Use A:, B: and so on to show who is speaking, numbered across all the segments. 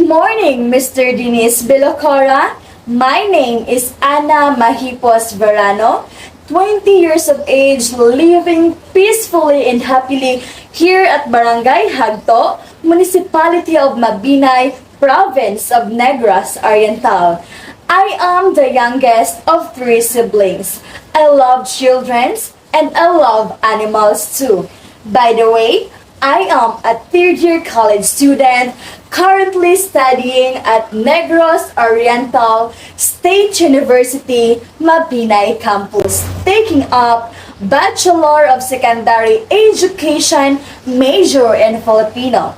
A: morning, Mr. Denise Belocora. My name is Ana Mahipos Verano, 20 years of age, living peacefully and happily here at Barangay Hagto, Municipality of Mabinay, Province of Negros Oriental. I am the youngest of three siblings. I love children and I love animals too. By the way, I am a third year college student currently studying at Negros Oriental State University, Mabinay campus, taking up Bachelor of Secondary Education major in Filipino.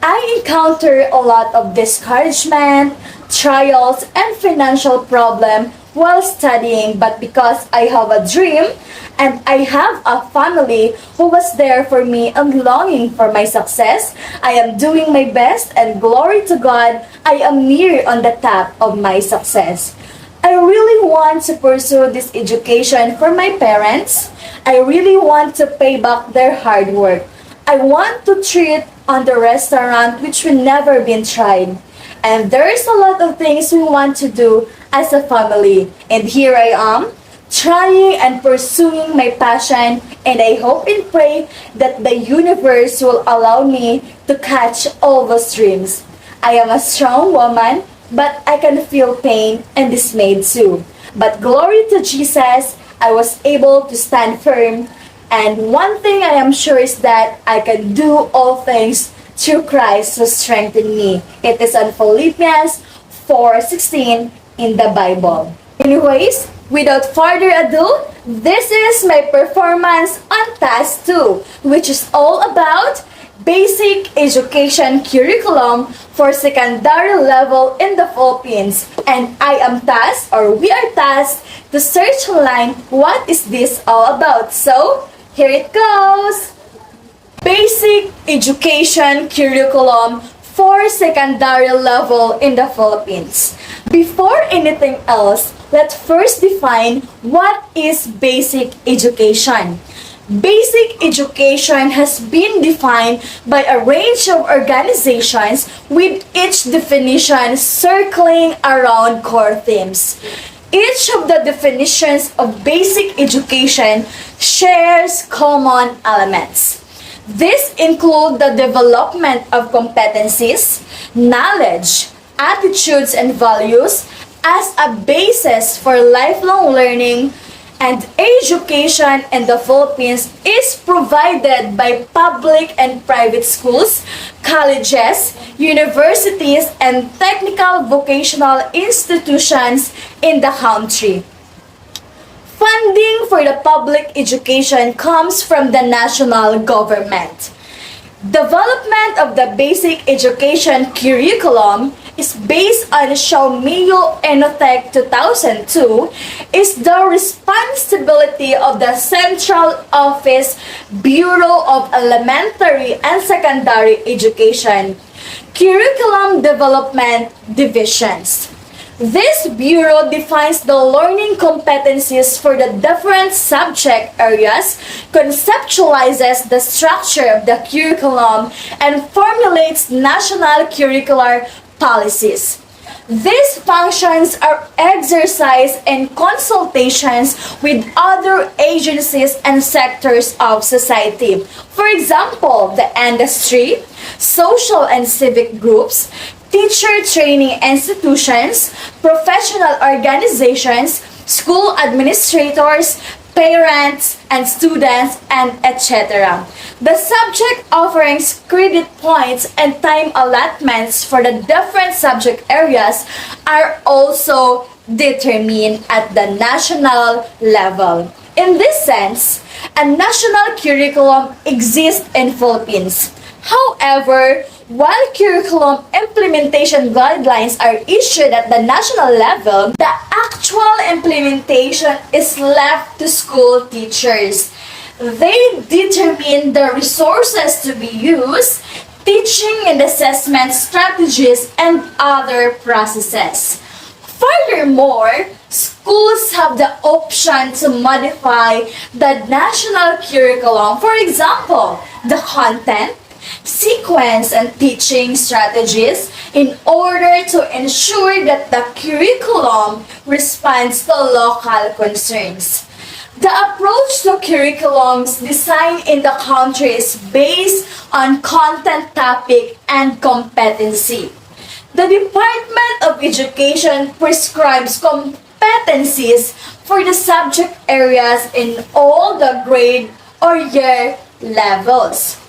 A: I encounter a lot of discouragement, trials, and financial problem while studying, but because I have a dream and I have a family who was there for me and longing for my success, I am doing my best and glory to God, I am near on the top of my success. I really want to pursue this education for my parents. I really want to pay back their hard work. I want to treat on the restaurant which will never been tried. And there's a lot of things we want to do as a family. And here I am, trying and pursuing my passion, and I hope and pray that the universe will allow me to catch all those dreams. I am a strong woman, but I can feel pain and dismay too. But glory to Jesus, I was able to stand firm. And one thing I am sure is that I can do all things through Christ who strengthened me. It is on Philippians 4:16 in the Bible. Anyways, without further ado, this is my performance on Task 2, which is all about basic education curriculum for secondary level in the Philippines. And I am tasked, or we are tasked, to search online what is this all about. So, here it goes! Basic education curriculum for secondary level in the Philippines. Before anything else, let's first define what is basic education. Basic education has been defined by a range of organizations with each definition circling around core themes. Each of the definitions of basic education shares common elements. These include the development of competencies, knowledge, attitudes, and values as a basis for lifelong learning, and education in the Philippines is provided by public and private schools, colleges, universities, and technical vocational institutions in the country. Funding for the public education comes from the national government. Development of the basic education curriculum is based on Xiaomio Enotech 2002 is the responsibility of the Central Office Bureau of Elementary and Secondary Education Curriculum Development Divisions. This bureau defines the learning competencies for the different subject areas, conceptualizes the structure of the curriculum, and formulates national curricular policies. These functions are exercised in consultations with other agencies and sectors of society. For example, the industry, social and civic groups, teacher training institutions, professional organizations, school administrators, parents, and students, and etc. The subject offerings, credit points, and time allotments for the different subject areas are also determined at the national level. In this sense, a national curriculum exists in Philippines. However, while curriculum implementation guidelines are issued at the national level, the actual implementation is left to school teachers. They determine the resources to be used, teaching and assessment strategies, and other processes. Furthermore, schools have the option to modify the national curriculum, for example, the content, sequence, and teaching strategies in order to ensure that the curriculum responds to local concerns. The approach to curriculums design in the country is based on content, topic, and competency. The Department of Education prescribes competencies for the subject areas in all the grade or year levels.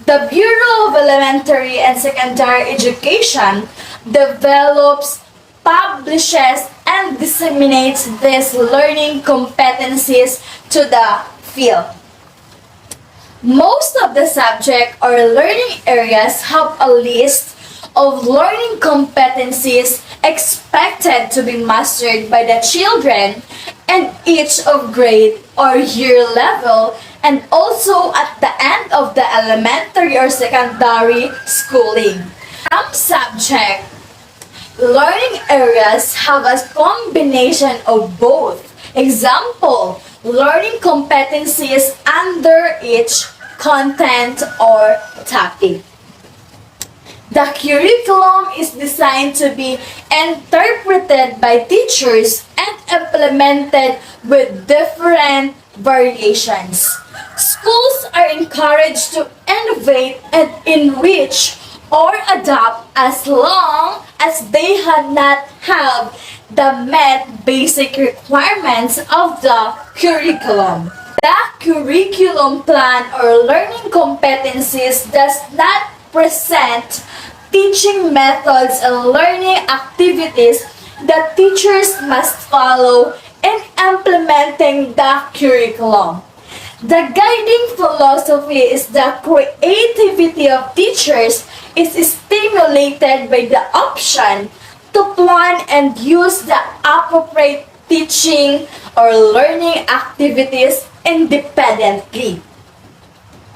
A: The Bureau of Elementary and Secondary Education develops, publishes, and disseminates these learning competencies to the field. Most of the subject or learning areas have a list of learning competencies expected to be mastered by the children in each of grade or year level, and also at the end of the elementary or secondary schooling. Some subject learning areas have a combination of both. Example, learning competencies under each content or topic. The curriculum is designed to be interpreted by teachers and implemented with different variations. Schools are encouraged to innovate and enrich or adapt as long as they have not have the met basic requirements of the curriculum. The curriculum plan or learning competencies does not present teaching methods and learning activities that teachers must follow in implementing the curriculum. The guiding philosophy is the creativity of teachers is stimulated by the option to plan and use the appropriate teaching or learning activities independently.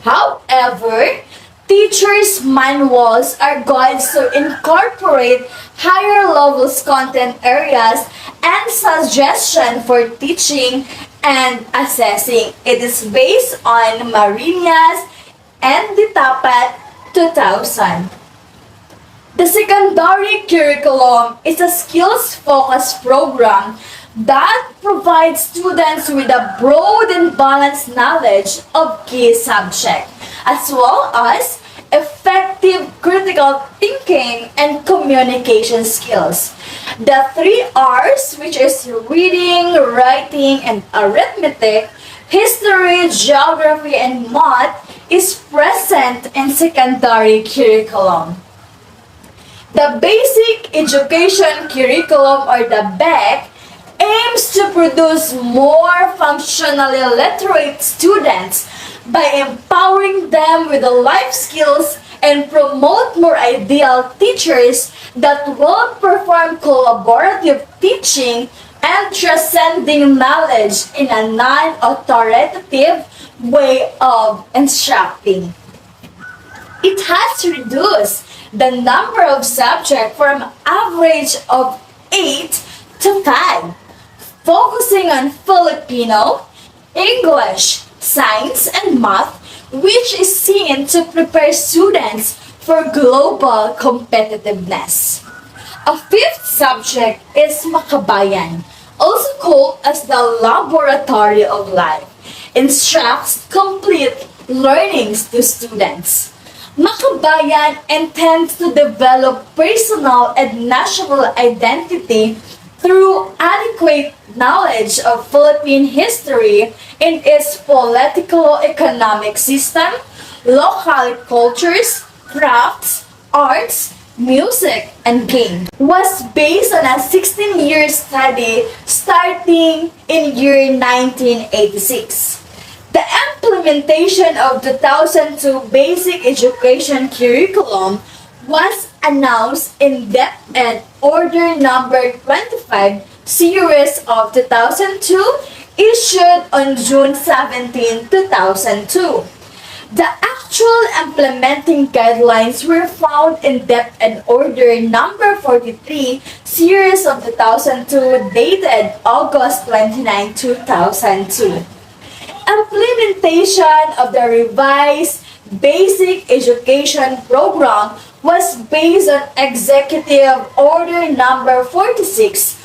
A: However, teachers' manuals are guides to incorporate higher levels content areas and suggestion for teaching and assessing. It is based on Marinas and Ditapat 2000. The secondary curriculum is a skills-focused program that provides students with a broad and balanced knowledge of key subjects, as well as effective critical thinking and communication skills. The 3 R's, which is reading, writing, and arithmetic, history, geography, and math, is present in secondary curriculum. The Basic Education Curriculum, or the BEC, aims to produce more functionally literate students by empowering them with the life skills and promote more ideal teachers that will perform collaborative teaching and transcending knowledge in a non-authoritative way of instructing. It has reduced the number of subjects from an average of 8 to 5, focusing on Filipino, English, science, and math, which is seen to prepare students for global competitiveness. A 5th subject is Makabayan, also called as the Laboratory of Life, instructs complete learnings to students. Makabayan intends to develop personal and national identity through adequate knowledge of Philippine history in its political economic system, local cultures, crafts, arts, music, and game. Was based on a 16-year study starting in year 1986. The implementation of the 2002 Basic Education Curriculum was announced in Bsed Order Number 25, Series of 2002, issued on June 17, 2002. The actual implementing guidelines were found in Bsed Order Number 43, Series of 2002, dated August 29, 2002. Implementation of the revised basic education program was based on Executive Order Number 46,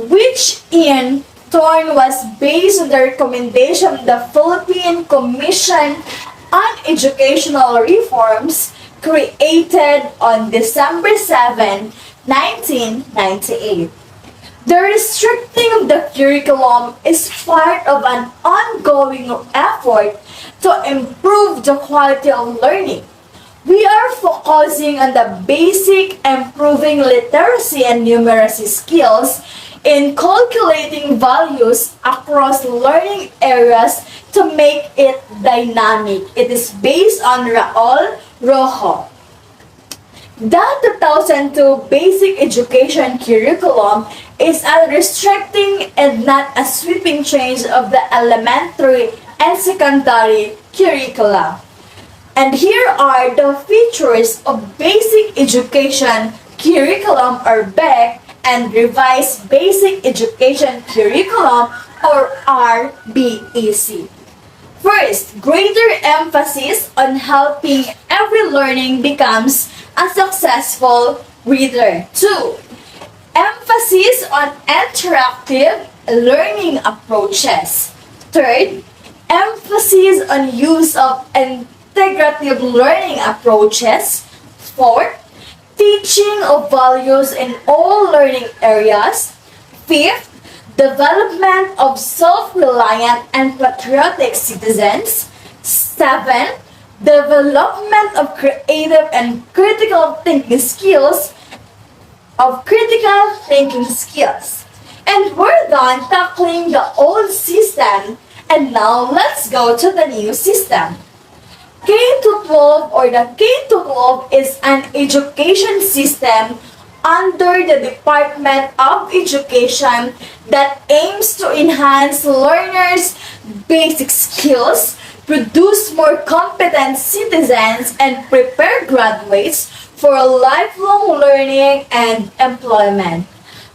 A: which in turn was based on the recommendation of the Philippine Commission on Educational Reforms created on December 7, 1998. The restricting of the curriculum is part of an ongoing effort to improve the quality of learning. We are focusing on the basic improving literacy and numeracy skills in calculating values across learning areas to make it dynamic. It is based on Raul Rojo. The 2002 Basic Education Curriculum is a restricting and not a sweeping change of the elementary and secondary curricula. And here are the features of Basic Education Curriculum or BEC and Revised Basic Education Curriculum or RBEC. First, greater emphasis on helping every learning becomes a successful reader. 2. Emphasis on interactive learning approaches. Third, emphasis on use of integrative learning approaches. Fourth, teaching of values in all learning areas. Fifth, development of self-reliant and patriotic citizens. 7. Development of creative and critical thinking skills. And we're done tackling the old system, and now let's go to the new system. K-12 or the K-12 is an education system under the Department of Education that aims to enhance learners' basic skills, produce more competent citizens, and prepare graduates for lifelong learning and employment.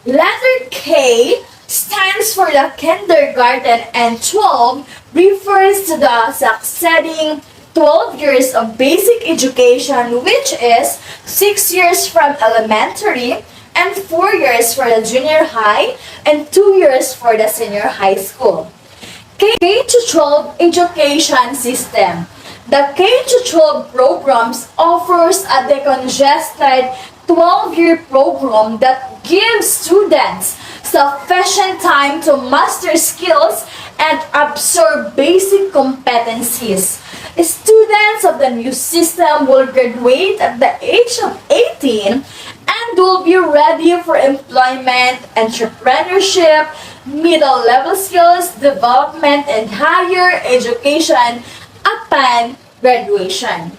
A: Letter K stands for the kindergarten and 12 refers to the succeeding 12 years of basic education, which is 6 years from elementary and 4 years for the junior high and 2 years for the senior high school. K-12 education system. The K-12 programs offers a decongested 12-year program that gives students sufficient time to master skills and absorb basic competencies. Students of the new system will graduate at the age of 18 and will be ready for employment, entrepreneurship, middle-level skills development, and higher education upon graduation.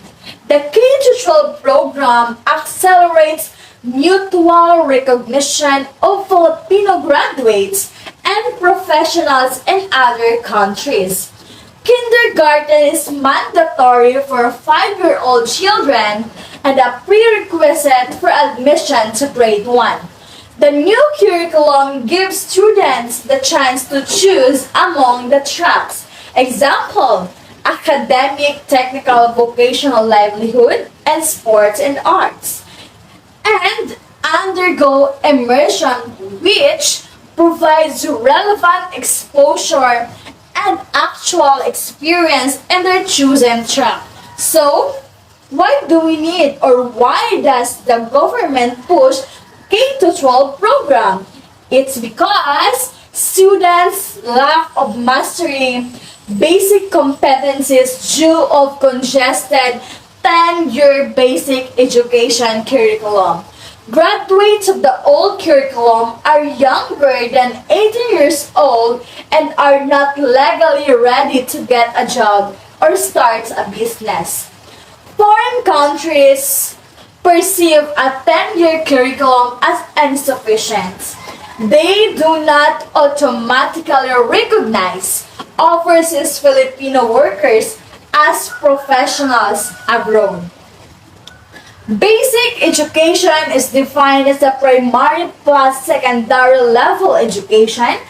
A: The K-12 program accelerates mutual recognition of Filipino graduates and professionals in other countries. Kindergarten is mandatory for 5-year-old children and a prerequisite for admission to grade 1. The new curriculum gives students the chance to choose among the tracks. Example, academic, technical, vocational livelihood, and sports and arts. And undergo immersion, which provides relevant exposure and actual experience in their chosen track. So, why do we need or why does the government push K-12 program? It's because students lack of mastering basic competencies due of congested 10-year basic education curriculum. Graduates of the old curriculum are younger than 18 years old and are not legally ready to get a job or start a business. Foreign countries perceive a 10-year curriculum as insufficient. They do not automatically recognize overseas Filipino workers as professionals abroad. Basic education is defined as a primary plus secondary level education.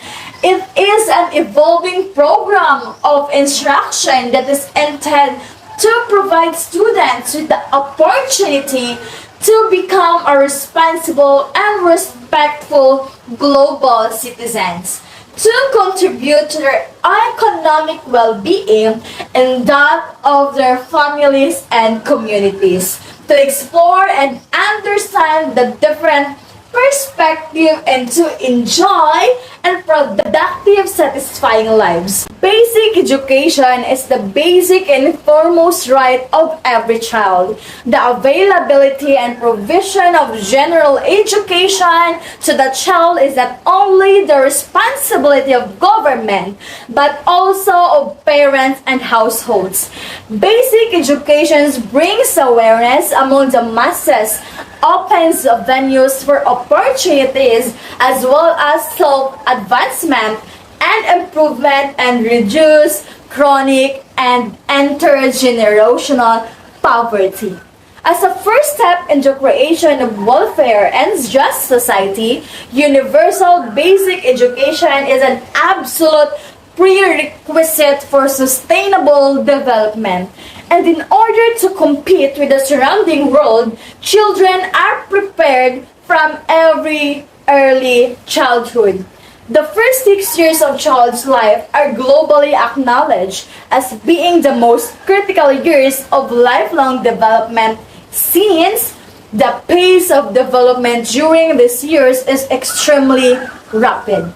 A: It is an evolving program of instruction that is intended to provide students with the opportunity to become a responsible and respectful global citizens, to contribute to their economic well-being and that of their families and communities, to explore and understand the different perspective and to enjoy and productive, satisfying lives. Basic education is the basic and foremost right of every child. The availability and provision of general education to the child is not only the responsibility of government, but also of parents and households. Basic education brings awareness among the masses, opens venues for opportunities as well as self-advancement and improvement and reduce chronic and intergenerational poverty. As a first step in the creation of welfare and just society, universal basic education is an absolute prerequisite for sustainable development. And in order to compete with the surrounding world, children are prepared from every early childhood. The first 6 years of child's life are globally acknowledged as being the most critical years of lifelong development, since the pace of development during these years is extremely rapid.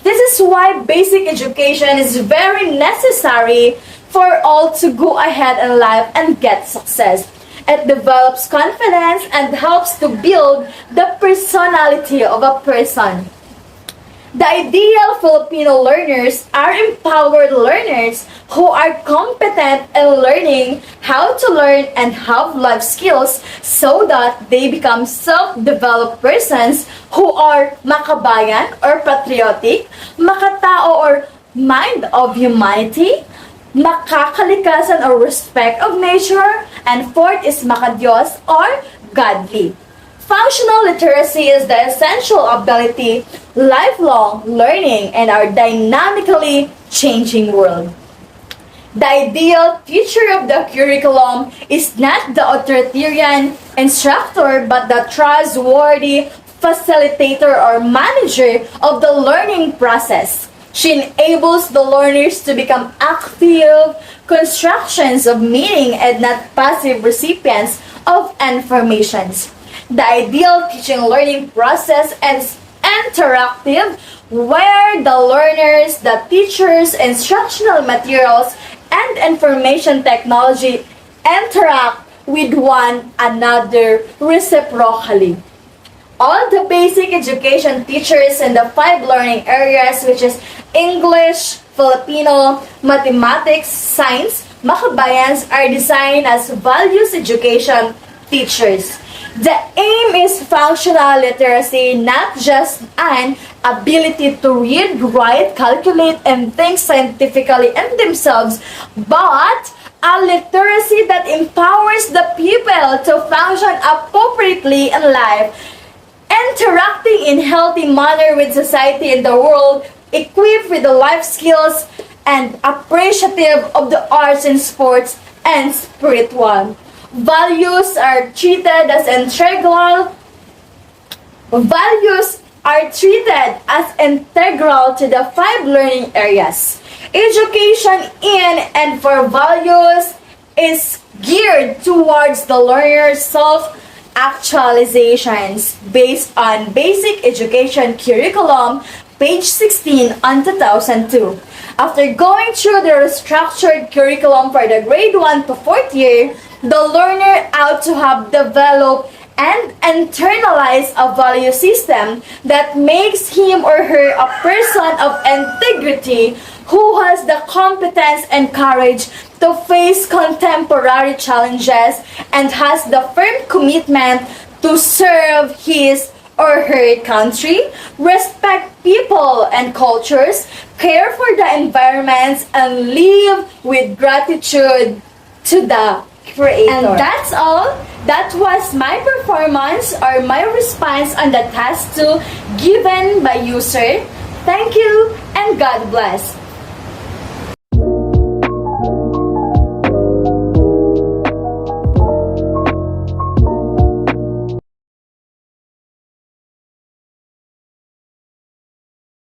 A: This is why basic education is very necessary for all to go ahead in life and get success. It develops confidence and helps to build the personality of a person. The ideal Filipino learners are empowered learners who are competent in learning how to learn and have life skills so that they become self-developed persons who are makabayan or patriotic, makatao or mind of humanity, makakalikasan or respect of nature, and fourth is makadiyos or godly. Functional literacy is the essential ability, lifelong learning in our dynamically changing world. The ideal teacher of the curriculum is not the authoritarian instructor but the trustworthy facilitator or manager of the learning process. She enables the learners to become active constructions of meaning and not passive recipients of informations. The ideal teaching learning process is interactive, where the learners, the teachers, instructional materials, and information technology interact with one another reciprocally. All the basic education teachers in the 5 learning areas, which is English, Filipino, Mathematics, Science, Makabayans, are designed as values education teachers. The aim is functional literacy, not just an ability to read, write, calculate, and think scientifically in themselves, but a literacy that empowers the people to function appropriately in life, interacting in healthy manner with society and the world, equipped with the life skills and appreciative of the arts and sports and spiritual. Values are treated as integral. Values are treated as integral to the 5 learning areas. Education in and for values is geared towards the learner's self-actualizations based on basic education curriculum, page 16 on 2002. After going through the restructured curriculum for the grade 1 to 4th year, the learner ought to have developed and internalized a value system that makes him or her a person of integrity who has the competence and courage to face contemporary challenges and has the firm commitment to serve his or her country, respect people and cultures, care for the environments, and live with gratitude to the Creator. And that's all. That was my performance or my response on the task 2 given by user. Thank you and God bless.